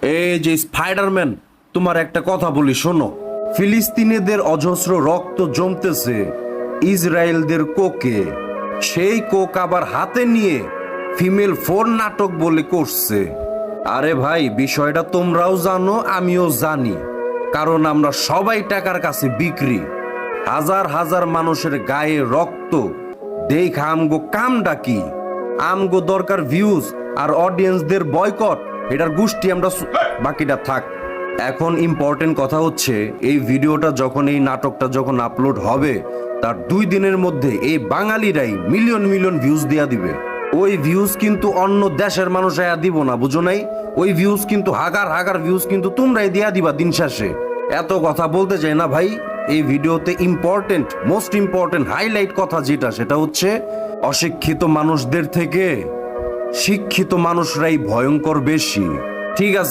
এই যে স্পাইডারম্যান, তোমার একটা কথা বলি শোনো। ফিলিস্তিনিদের অজস্র রক্ত জমতেছে ইসরায়েলদের কোকে। সেই কোক আবার হাতে নিয়ে ফিমেল ফোর নাটক বলে করছে। আরে ভাই, বিষয়টা তোমরাও জানো, আমিও জানি, কারণ আমরা সবাই টাকার কাছে বিক্রি। হাজার হাজার মানুষের গায়ে রক্ত দেখা আমগো কামটা কি? আমগো দরকার ভিউজ আর অডিয়েন্সদের বয়কট, এটার গোষ্ঠী আমরা বাকিটা থাক। এখন ইম্পর্টেন্ট কথা হচ্ছে, এই ভিডিওটা যখন, এই নাটকটা যখন আপলোড হবে, তার 2 দিনের মধ্যে এই বাঙালিরাই মিলিয়ন মিলিয়ন ভিউজ দিয়া দিবে। ওই ভিউজ কিন্তু অন্য দেশের মানুষ আয়া দিব না, বুঝো নাই? ওই ভিউজ কিন্তু হাগার হাগার ভিউজ কিন্তু তোমরাই দিয়া দিবা দিন শেষে। এত কথা বলতে চাই না ভাই, এই ভিডিওতে ইম্পর্টেন্ট, মোস্ট ইম্পর্টেন্ট হাইলাইট কথা যেটা, সেটা হচ্ছে অশিক্ষিত মানুষদের থেকে শিক্ষিত মানুষরাই ভয়ঙ্কর বেশি। ঠিক আছে?